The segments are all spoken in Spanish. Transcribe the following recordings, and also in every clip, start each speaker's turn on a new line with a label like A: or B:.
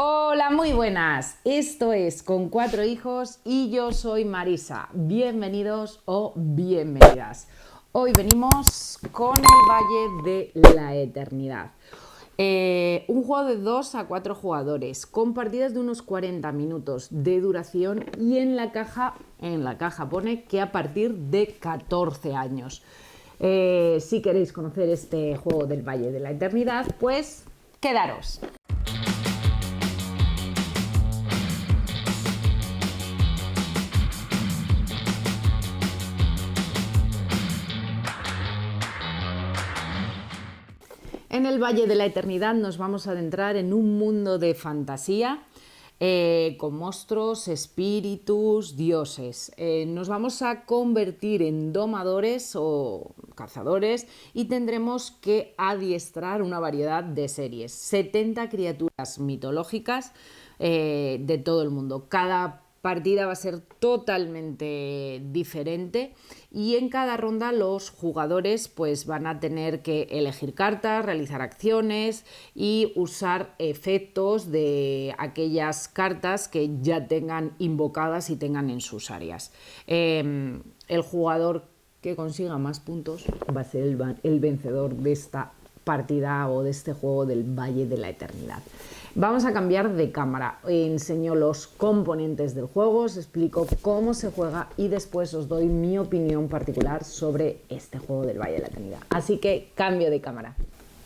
A: Hola, muy buenas. Esto es Con Cuatro Hijos y yo soy Marisa. Bienvenidos o bienvenidas. Hoy venimos con el Valle de la Eternidad. Un juego de 2 a 4 jugadores con partidas de unos 40 minutos de duración y en la caja pone que a partir de 14 años. Si queréis conocer este juego del Valle de la Eternidad, pues quedaros. En el Valle de la Eternidad nos vamos a adentrar en un mundo de fantasía con monstruos, espíritus, dioses. Nos vamos a convertir en domadores o cazadores y tendremos que adiestrar una variedad de series. 70 criaturas mitológicas de todo el mundo. Cada partida va a ser totalmente diferente y en cada ronda los jugadores pues van a tener que elegir cartas, realizar acciones y usar efectos de aquellas cartas que ya tengan invocadas y tengan en sus áreas. El jugador que consiga más puntos va a ser el vencedor de esta partida o de este juego del Valle de la Eternidad. Vamos a cambiar de cámara, enseño los componentes del juego, os explico cómo se juega y después os doy mi opinión particular sobre este juego del Valle de la Eternidad. Así que cambio de cámara.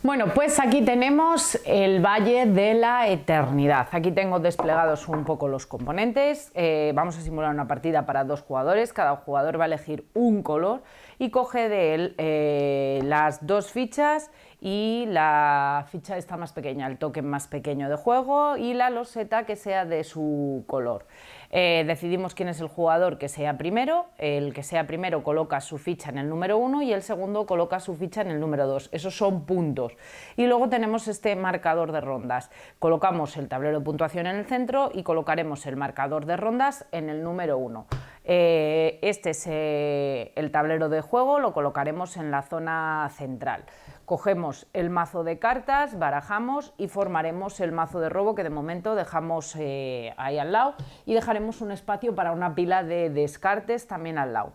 A: Bueno, pues aquí tenemos el Valle de la Eternidad. Aquí tengo desplegados un poco los componentes. Vamos a simular una partida para 2 jugadores. Cada jugador va a elegir un color y coge de él las 2 fichas y la ficha esta más pequeña, el token más pequeño de juego y la loseta que sea de su color. Decidimos quién es el jugador que sea primero. El que sea primero coloca su ficha en el número 1 y el segundo coloca su ficha en el número 2. Esos son puntos. Y luego tenemos este marcador de rondas. Colocamos el tablero de puntuación en el centro y colocaremos el marcador de rondas en el número 1. Este es el tablero de juego, lo colocaremos en la zona central. Cogemos el mazo de cartas, barajamos y formaremos el mazo de robo que de momento dejamos ahí al lado y dejaremos un espacio para una pila de descartes también al lado.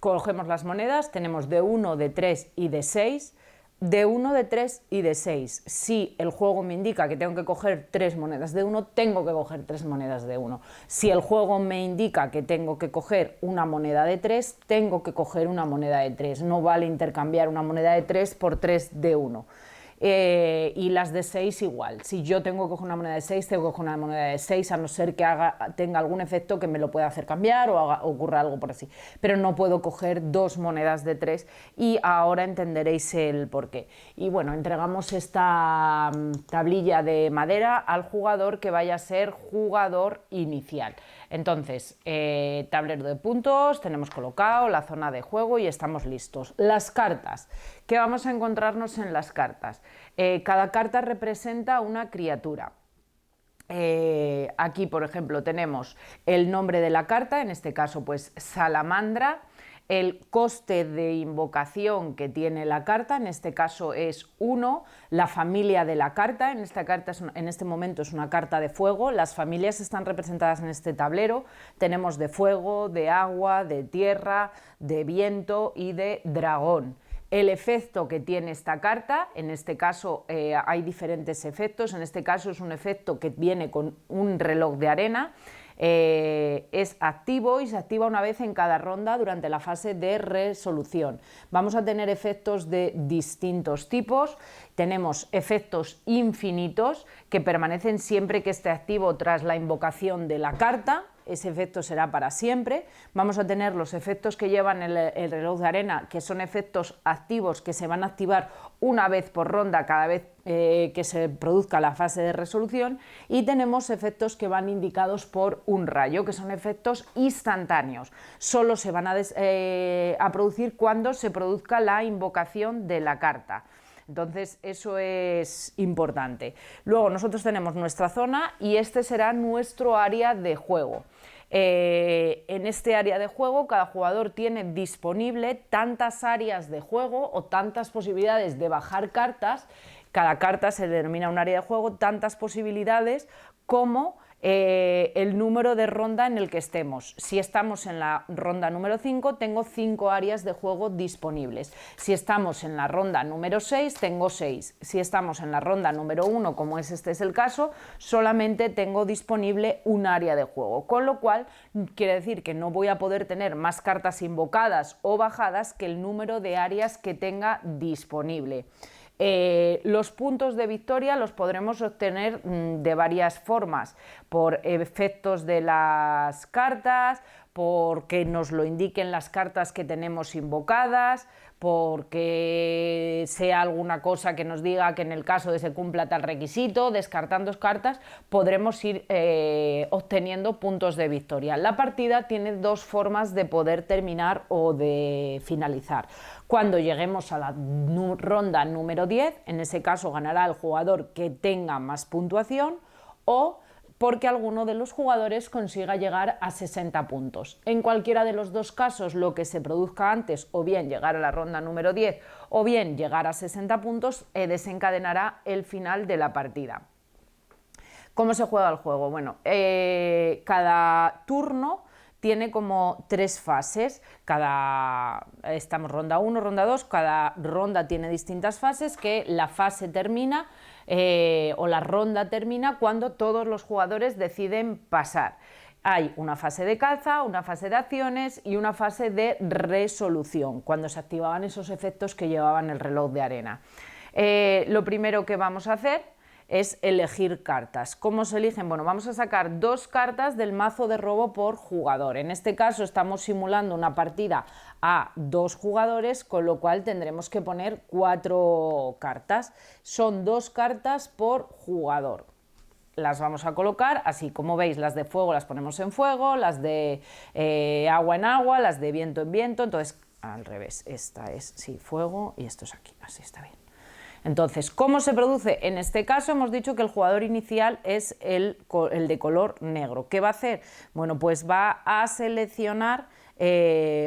A: Cogemos las monedas, tenemos de 1, de 3 y de 6. De 1, de 3 y de 6. Si el juego me indica que tengo que coger 3 monedas de 1, tengo que coger 3 monedas de 1. Si el juego me indica que tengo que coger una moneda de 3, tengo que coger una moneda de 3. No vale intercambiar una moneda de 3 por 3 de 1. Y las de 6 igual. Si yo tengo que coger una moneda de 6, tengo que coger una moneda de 6, a no ser que tenga algún efecto que me lo pueda hacer cambiar o ocurra algo por así. Pero no puedo coger 2 monedas de 3 y ahora entenderéis el porqué. Y bueno, entregamos esta tablilla de madera al jugador que vaya a ser jugador inicial. Entonces, tablero de puntos, tenemos colocado la zona de juego y estamos listos. Las cartas. ¿Qué vamos a encontrarnos en las cartas? Cada carta representa una criatura. Aquí, por ejemplo, tenemos el nombre de la carta, en este caso, pues Salamandra. El coste de invocación que tiene la carta, en este caso es 1, la familia de la carta, en este momento es una carta de fuego, las familias están representadas en este tablero, tenemos de fuego, de agua, de tierra, de viento y de dragón. El efecto que tiene esta carta, en este caso hay diferentes efectos, en este caso es un efecto que viene con un reloj de arena, es activo y se activa una vez en cada ronda durante la fase de resolución. Vamos a tener efectos de distintos tipos, tenemos efectos infinitos que permanecen siempre que esté activo tras la invocación de la carta. Ese efecto será para siempre. Vamos a tener los efectos que llevan el reloj de arena, que son efectos activos que se van a activar una vez por ronda cada vez que se produzca la fase de resolución, y tenemos efectos que van indicados por un rayo, que son efectos instantáneos. Solo se van a producir cuando se produzca la invocación de la carta. Entonces eso es importante. Luego nosotros tenemos nuestra zona y este será nuestro área de juego. En este área de juego cada jugador tiene disponible tantas áreas de juego o tantas posibilidades de bajar cartas Cada carta se denomina un área de juego, tantas posibilidades como el número de ronda en el que estemos. Si estamos en la ronda número 5, tengo 5 áreas de juego disponibles. Si estamos en la ronda número 6, tengo 6. Si estamos en la ronda número 1, como este es el caso, solamente tengo disponible un área de juego. Con lo cual, quiere decir que no voy a poder tener más cartas invocadas o bajadas que el número de áreas que tenga disponible. Los puntos de victoria los podremos obtener de varias formas, por efectos de las cartas, porque nos lo indiquen las cartas que tenemos invocadas, porque sea alguna cosa que nos diga que en el caso de se cumpla tal requisito, descartando cartas, podremos ir obteniendo puntos de victoria. La partida tiene dos formas de poder terminar o de finalizar. Cuando lleguemos a la ronda número 10, en ese caso ganará el jugador que tenga más puntuación, o porque alguno de los jugadores consiga llegar a 60 puntos. En cualquiera de los dos casos, lo que se produzca antes, o bien llegar a la ronda número 10, o bien llegar a 60 puntos, desencadenará el final de la partida. ¿Cómo se juega el juego? Bueno, cada turno tiene como 3 fases, estamos ronda 1, ronda 2, cada ronda tiene distintas fases, que la fase termina o la ronda termina cuando todos los jugadores deciden pasar. Hay una fase de caza, una fase de acciones y una fase de resolución, cuando se activaban esos efectos que llevaban el reloj de arena. Lo primero que vamos a hacer es elegir cartas. ¿Cómo se eligen? Bueno, vamos a sacar 2 cartas del mazo de robo por jugador. En este caso estamos simulando una partida a 2 jugadores, con lo cual tendremos que poner 4 cartas. Son 2 cartas por jugador. Las vamos a colocar, así como veis, las de fuego las ponemos en fuego, las de agua en agua, las de viento en viento. Entonces, al revés, esta es, sí, fuego y esto es aquí, así está bien. Entonces, ¿cómo se produce? En este caso hemos dicho que el jugador inicial es el de color negro. ¿Qué va a hacer? Bueno, pues va a seleccionar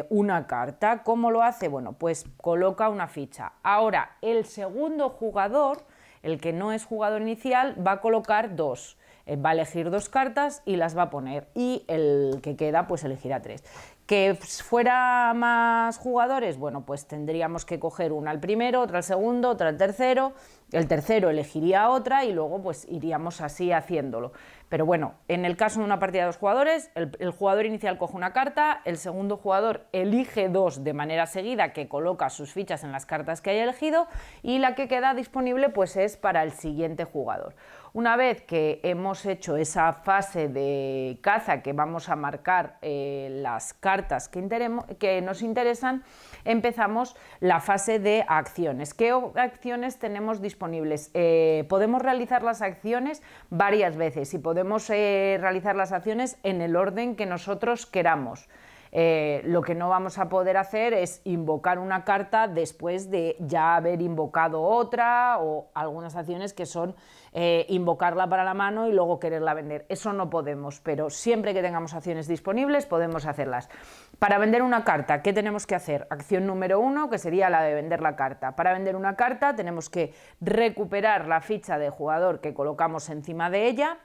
A: una carta. ¿Cómo lo hace? Bueno, pues coloca una ficha. Ahora, el segundo jugador, el que no es jugador inicial, va a colocar 2. Va a elegir 2 cartas y las va a poner, y el que queda pues elegirá 3. ¿Que fuera más jugadores? Bueno, pues tendríamos que coger una al primero, otra al segundo, otra al tercero, el tercero elegiría otra y luego pues iríamos así haciéndolo. Pero bueno, en el caso de una partida de 2 jugadores, el jugador inicial coge una carta, el segundo jugador elige 2 de manera seguida, que coloca sus fichas en las cartas que haya elegido, y la que queda disponible pues es para el siguiente jugador. Una vez que hemos hecho esa fase de caza, que vamos a marcar las cartas que nos interesan, empezamos la fase de acciones. ¿Qué acciones tenemos disponibles? Podemos realizar las acciones varias veces y podemos realizar las acciones en el orden que nosotros queramos. Lo que no vamos a poder hacer es invocar una carta después de ya haber invocado otra, o algunas acciones que son invocarla para la mano y luego quererla vender. Eso no podemos, pero siempre que tengamos acciones disponibles podemos hacerlas. Para vender una carta, ¿qué tenemos que hacer? Acción número 1, que sería la de vender la carta. Para vender una carta tenemos que recuperar la ficha de jugador que colocamos encima de ella,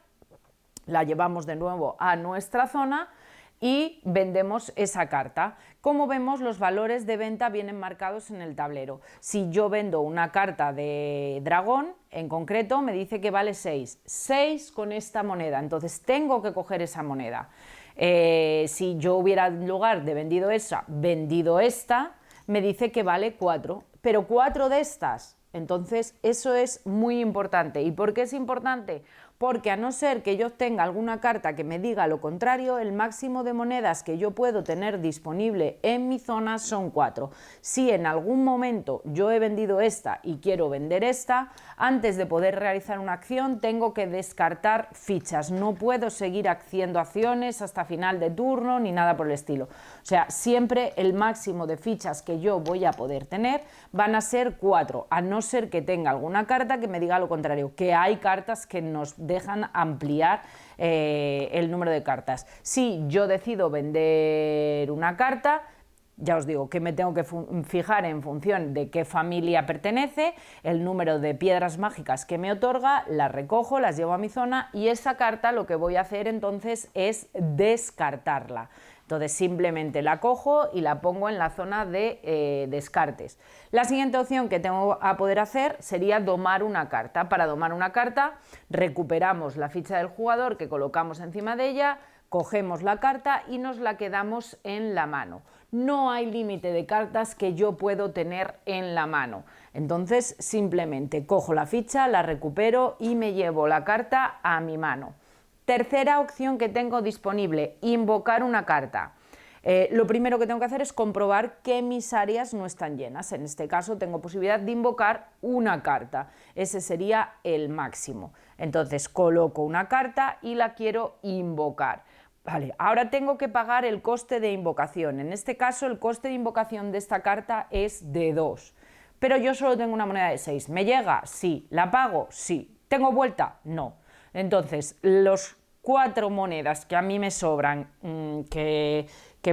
A: la llevamos de nuevo a nuestra zona y vendemos esa carta. Como vemos, los valores de venta vienen marcados en el tablero. Si yo vendo una carta de dragón, en concreto, me dice que vale 6. 6 con esta moneda, entonces tengo que coger esa moneda. Si yo hubiera, en lugar de vendido esa, vendido esta, me dice que vale 4, pero 4 de estas. Entonces, eso es muy importante. ¿Y por qué es importante? Porque a no ser que yo obtenga alguna carta que me diga lo contrario, el máximo de monedas que yo puedo tener disponible en mi zona son 4. Si en algún momento yo he vendido esta y quiero vender esta, antes de poder realizar una acción tengo que descartar fichas. No puedo seguir haciendo acciones hasta final de turno ni nada por el estilo. O sea, siempre el máximo de fichas que yo voy a poder tener van a ser 4, a no ser que tenga alguna carta que me diga lo contrario, que hay cartas que nos dejan ampliar el número de cartas. Si yo decido vender una carta, Ya os digo que me tengo que fijar en función de qué familia pertenece, el número de piedras mágicas que me otorga, las recojo, las llevo a mi zona y esa carta lo que voy a hacer entonces es descartarla. Entonces simplemente la cojo y la pongo en la zona de descartes. La siguiente opción que tengo a poder hacer sería domar una carta. Para domar una carta recuperamos la ficha del jugador que colocamos encima de ella, cogemos la carta y nos la quedamos en la mano. No hay límite de cartas que yo puedo tener en la mano. Entonces simplemente cojo la ficha, la recupero y me llevo la carta a mi mano. Tercera opción que tengo disponible, invocar una carta. Lo primero que tengo que hacer es comprobar que mis áreas no están llenas. En este caso tengo posibilidad de invocar una carta. Ese sería el máximo. Entonces coloco una carta y la quiero invocar. Vale, ahora tengo que pagar el coste de invocación. En este caso el coste de invocación de esta carta es de 2. Pero yo solo tengo una moneda de 6. ¿Me llega? Sí. ¿La pago? Sí. ¿Tengo vuelta? No. Entonces, los 4 monedas que a mí me sobran, que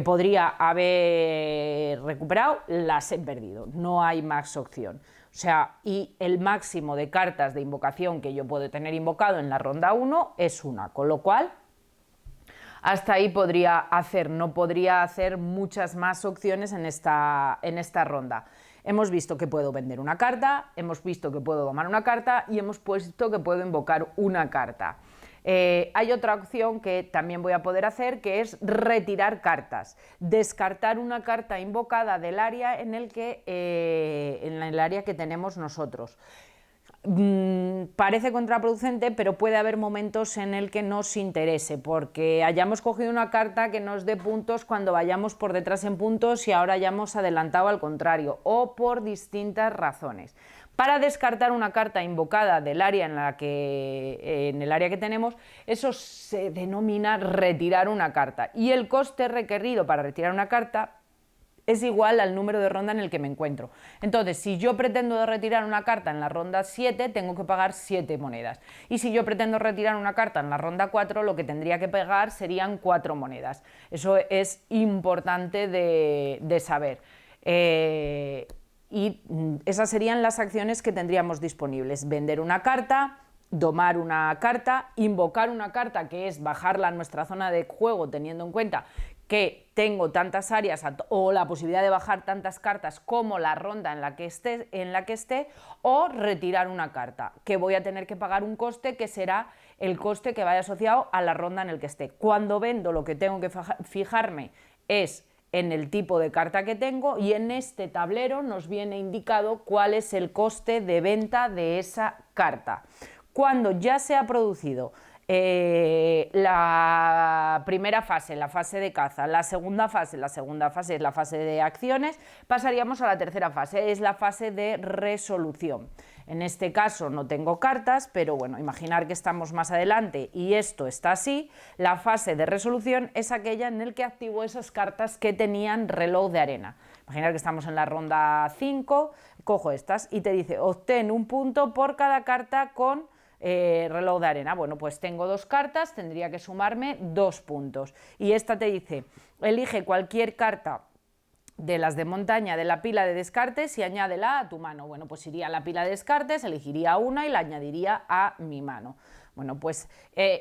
A: podría haber recuperado, las he perdido. No hay más opción. O sea, y el máximo de cartas de invocación que yo puedo tener invocado en la ronda 1 es una, con lo cual hasta ahí podría hacer, no podría hacer muchas más opciones en esta ronda. Hemos visto que puedo vender una carta, hemos visto que puedo domar una carta y hemos visto que puedo invocar una carta. Hay otra opción que también voy a poder hacer, que es retirar cartas, descartar una carta invocada del área en el área que tenemos nosotros. Parece contraproducente, pero puede haber momentos en el que nos interese, porque hayamos cogido una carta que nos dé puntos cuando vayamos por detrás en puntos y ahora hayamos adelantado al contrario, o por distintas razones. Para descartar una carta invocada del área en el área que tenemos, eso se denomina retirar una carta, y el coste requerido para retirar una carta es igual al número de ronda en el que me encuentro. Entonces, si yo pretendo retirar una carta en la ronda 7, tengo que pagar 7 monedas. Y si yo pretendo retirar una carta en la ronda 4, lo que tendría que pagar serían 4 monedas. Eso es importante de saber. Y esas serían las acciones que tendríamos disponibles: vender una carta, domar una carta, invocar una carta, que es bajarla a nuestra zona de juego, teniendo en cuenta que tengo tantas áreas o la posibilidad de bajar tantas cartas como la ronda en la que esté, o retirar una carta, que voy a tener que pagar un coste que será el coste que vaya asociado a la ronda en el que esté. Cuando vendo, lo que tengo que fijarme es en el tipo de carta que tengo, y en este tablero nos viene indicado cuál es el coste de venta de esa carta. Cuando ya se ha producido la primera fase, la fase de caza, la segunda fase es la fase de acciones, pasaríamos a la tercera fase, es la fase de resolución. En este caso no tengo cartas, pero bueno, imaginar que estamos más adelante y esto está así. La fase de resolución es aquella en la que activo esas cartas que tenían reloj de arena. Imaginar que estamos en la ronda 5, cojo estas y te dice: obtén un punto por cada carta con reloj de arena. Bueno, pues tengo 2 cartas, tendría que sumarme 2 puntos. Y esta te dice: elige cualquier carta de las de montaña de la pila de descartes y añádela a tu mano. Bueno, pues iría a la pila de descartes, elegiría una y la añadiría a mi mano. Bueno, pues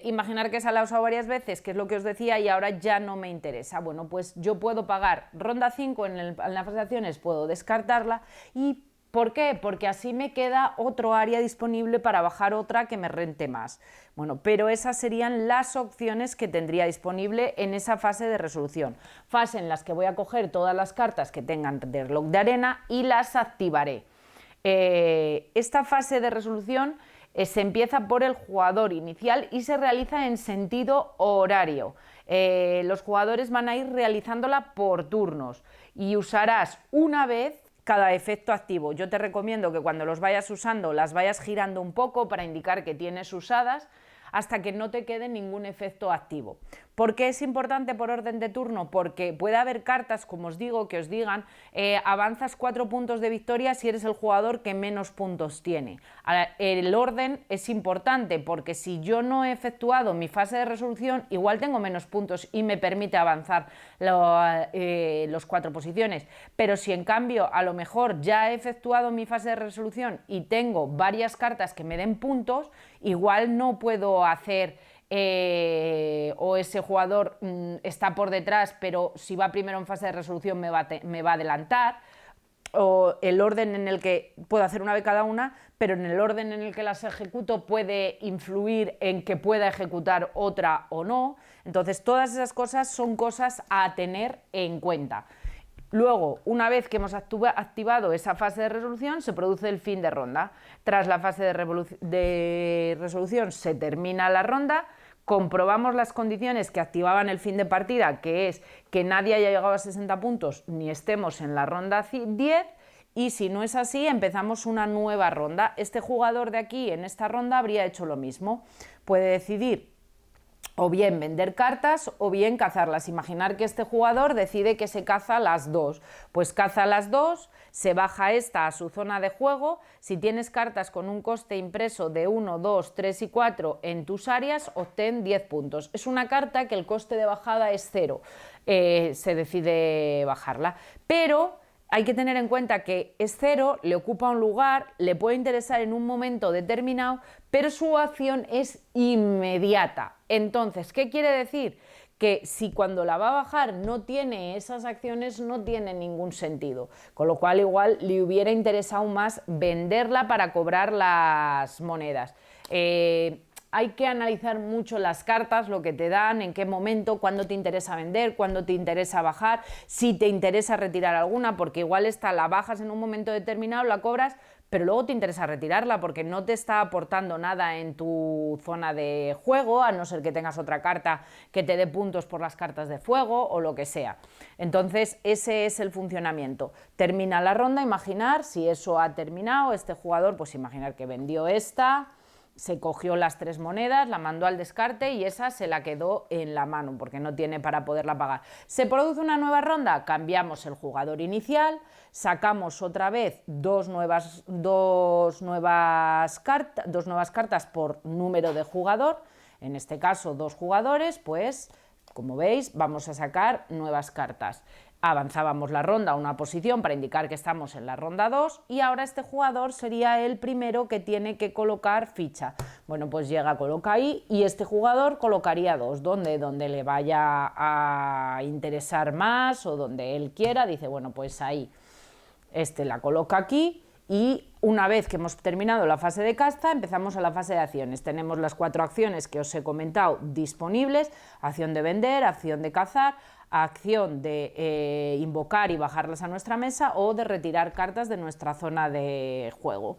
A: imaginar que esa la he usado varias veces, que es lo que os decía, y ahora ya no me interesa. Bueno, pues yo puedo pagar ronda 5 en la fase de acciones, puedo descartarla. ¿Y por qué? Porque así me queda otro área disponible para bajar otra que me rente más. Bueno, pero esas serían las opciones que tendría disponible en esa fase de resolución. Fase en las que voy a coger todas las cartas que tengan reloj de arena y las activaré. Esta fase de resolución se empieza por el jugador inicial y se realiza en sentido horario. Los jugadores van a ir realizándola por turnos y usarás una vez cada efecto activo. Yo te recomiendo que cuando los vayas usando las vayas girando un poco para indicar que tienes usadas. hasta que no te quede ningún efecto activo. ¿Por qué es importante por orden de turno? Porque puede haber cartas, como os digo, que os digan avanzas 4 puntos de victoria si eres el jugador que menos puntos tiene. El orden es importante porque si yo no he efectuado mi fase de resolución, igual tengo menos puntos y me permite avanzar los 4 posiciones. Pero si en cambio a lo mejor ya he efectuado mi fase de resolución y tengo varias cartas que me den puntos, igual no puedo hacer o ese jugador está por detrás, pero si va primero en fase de resolución me va a adelantar, o el orden en el que puedo hacer una de cada una, pero en el orden en el que las ejecuto puede influir en que pueda ejecutar otra o no. Entonces todas esas cosas son cosas a tener en cuenta. Luego, una vez que hemos activado esa fase de resolución, se produce el fin de ronda. Tras la fase de resolución se termina la ronda, comprobamos las condiciones que activaban el fin de partida, que es que nadie haya llegado a 60 puntos ni estemos en la ronda 10, y si no es así, empezamos una nueva ronda. Este jugador de aquí, en esta ronda, habría hecho lo mismo. Puede decidir o bien vender cartas o bien cazarlas. Imaginar que este jugador decide que se caza las dos, pues caza las dos, se baja esta a su zona de juego. Si tienes cartas con un coste impreso de 1, 2, 3 y 4 en tus áreas, obtén 10 puntos. Es una carta que el coste de bajada es 0, se decide bajarla, pero hay que tener en cuenta que es 0, le ocupa un lugar, le puede interesar en un momento determinado, pero su acción es inmediata. Entonces, ¿qué quiere decir? Que si cuando la va a bajar no tiene esas acciones, no tiene ningún sentido. Con lo cual igual le hubiera interesado más venderla para cobrar las monedas. Hay que analizar mucho las cartas, lo que te dan, en qué momento, cuándo te interesa vender, cuándo te interesa bajar, si te interesa retirar alguna, porque igual esta la bajas en un momento determinado, la cobras, pero luego te interesa retirarla porque no te está aportando nada en tu zona de juego, a no ser que tengas otra carta que te dé puntos por las cartas de fuego o lo que sea. Entonces ese es el funcionamiento. Termina la ronda, imaginar, si eso ha terminado, este jugador, pues imaginar que vendió esta, se cogió las 3 monedas, la mandó al descarte y esa se la quedó en la mano porque no tiene para poderla pagar. ¿Se produce una nueva ronda? Cambiamos el jugador inicial, sacamos otra vez dos nuevas cartas por número de jugador, en este caso 2 jugadores, pues como veis vamos a sacar nuevas cartas. Avanzábamos la ronda a una posición para indicar que estamos en la ronda 2 y ahora este jugador sería el primero que tiene que colocar ficha. Bueno, pues llega, coloca ahí y este jugador colocaría 2, donde le vaya a interesar más o donde él quiera, dice, bueno, pues ahí, este la coloca aquí. Y una vez que hemos terminado la fase de casta, empezamos a la fase de acciones. Tenemos las 4 acciones que os he comentado disponibles: acción de vender, acción de cazar, acción de invocar y bajarlas a nuestra mesa o de retirar cartas de nuestra zona de juego.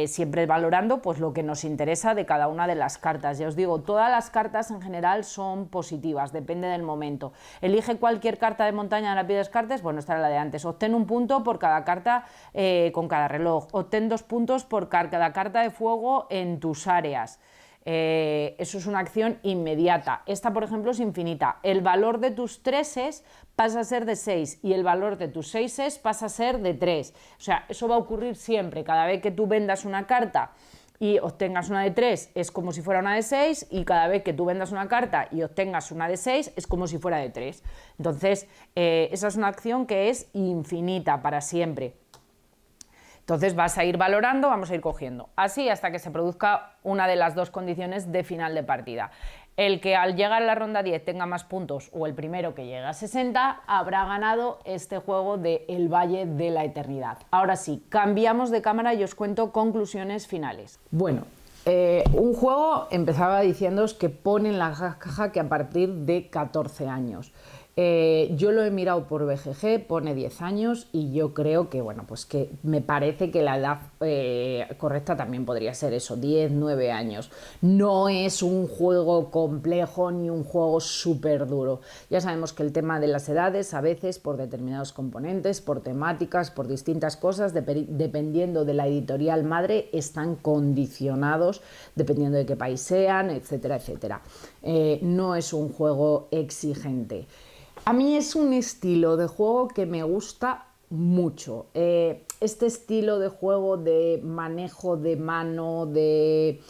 A: Siempre valorando pues lo que nos interesa de cada una de las cartas. Ya os digo, todas las cartas en general son positivas, depende del momento. Elige cualquier carta de montaña de la pie descartes, bueno, esta era la de antes. Obtén 1 punto por cada carta con cada reloj. Obtén 2 puntos por cada carta de fuego en tus áreas. Eso es una acción inmediata. Esta, por ejemplo, es infinita. El valor de tus 3 pasa a ser de 6 y el valor de tus 6 pasa a ser de 3. O sea, eso va a ocurrir siempre. Cada vez que tú vendas una carta y obtengas una de 3 es como si fuera una de 6, y cada vez que tú vendas una carta y obtengas una de 6 es como si fuera de 3. Entonces, esa es una acción que es infinita para siempre. Entonces vas a ir valorando, vamos a ir cogiendo, así hasta que se produzca una de las 2 condiciones de final de partida. El que al llegar a la ronda 10 tenga más puntos o el primero que llegue a 60 habrá ganado este juego de El Valle de la Eternidad. Ahora sí, cambiamos de cámara y os cuento conclusiones finales. Bueno, un juego, empezaba diciéndoos que pone en la caja que a partir de 14 años. Yo lo he mirado por BGG, pone 10 años y yo creo que, bueno, pues que me parece que la edad correcta también podría ser eso, 10, 9 años. No es un juego complejo ni un juego súper duro. Ya sabemos que el tema de las edades, a veces por determinados componentes, por temáticas, por distintas cosas, dependiendo de la editorial madre, están condicionados, dependiendo de qué país sean, etcétera, etcétera. No es un juego exigente. A mí es un estilo de juego que me gusta mucho. Este estilo de juego de manejo de mano, de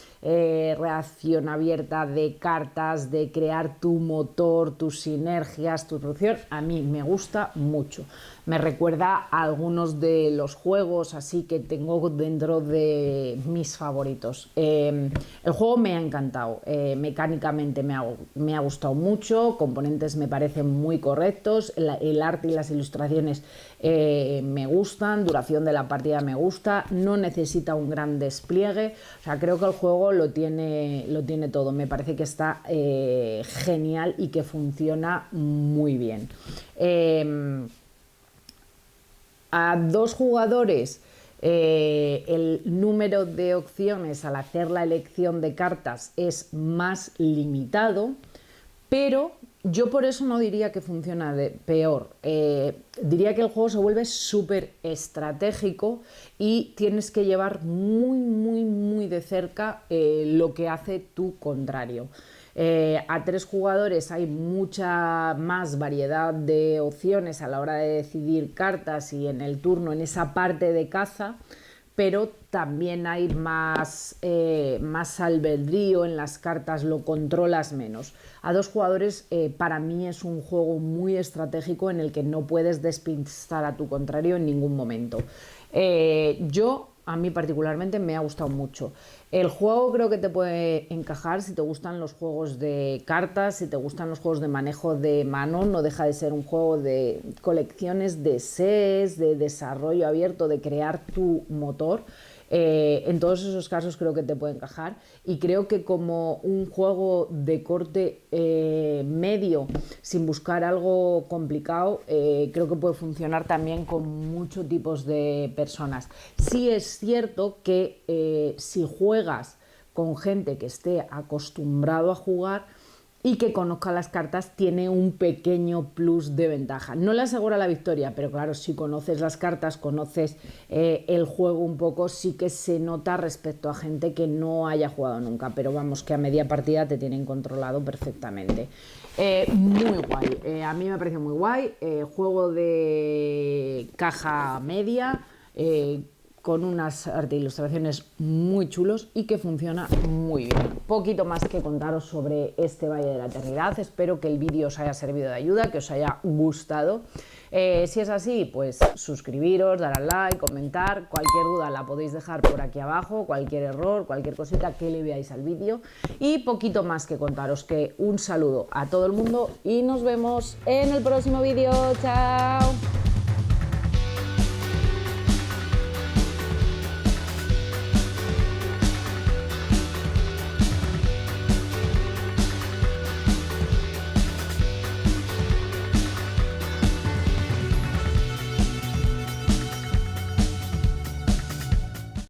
A: reacción abierta, de cartas, de crear tu motor, tus sinergias, tu producción, a mí me gusta mucho. Me recuerda a algunos de los juegos así que tengo dentro de mis favoritos. El juego me ha encantado, mecánicamente me ha gustado mucho, componentes me parecen muy correctos, el arte y las ilustraciones me gustan, duración de la partida me gusta, no necesita un gran despliegue, o sea, creo que el juego lo tiene todo, me parece que está genial y que funciona muy bien. A 2 jugadores el número de opciones al hacer la elección de cartas es más limitado, pero yo por eso no diría que funciona peor. Diría que el juego se vuelve súper estratégico y tienes que llevar muy de cerca lo que hace tu contrario. A 3 jugadores hay mucha más variedad de opciones a la hora de decidir cartas y en el turno, en esa parte de caza, pero también hay más albedrío en las cartas, lo controlas menos. A 2 jugadores para mí es un juego muy estratégico en el que no puedes despistar a tu contrario en ningún momento. A mí particularmente me ha gustado mucho. El juego creo que te puede encajar si te gustan los juegos de cartas, si te gustan los juegos de manejo de mano, no deja de ser un juego de colecciones de sets, de desarrollo abierto, de crear tu motor. En todos esos casos creo que te puede encajar y creo que como un juego de corte medio sin buscar algo complicado creo que puede funcionar también con muchos tipos de personas. Sí es cierto que si juegas con gente que esté acostumbrado a jugar y que conozca las cartas, tiene un pequeño plus de ventaja. No le asegura la victoria, pero claro, si conoces las cartas, conoces el juego un poco, sí que se nota respecto a gente que no haya jugado nunca, pero vamos, que a media partida te tienen controlado perfectamente. Muy guay, a mí me parece muy guay, juego de caja media, con unas arte e ilustraciones muy chulos y que funciona muy bien. Poquito más que contaros sobre este Valle de la Eternidad. Espero que el vídeo os haya servido de ayuda, que os haya gustado. Si es así, pues suscribiros, dar al like, comentar. Cualquier duda la podéis dejar por aquí abajo, cualquier error, cualquier cosita que le veáis al vídeo. Y poquito más que contaros, que un saludo a todo el mundo y nos vemos en el próximo vídeo. ¡Chao!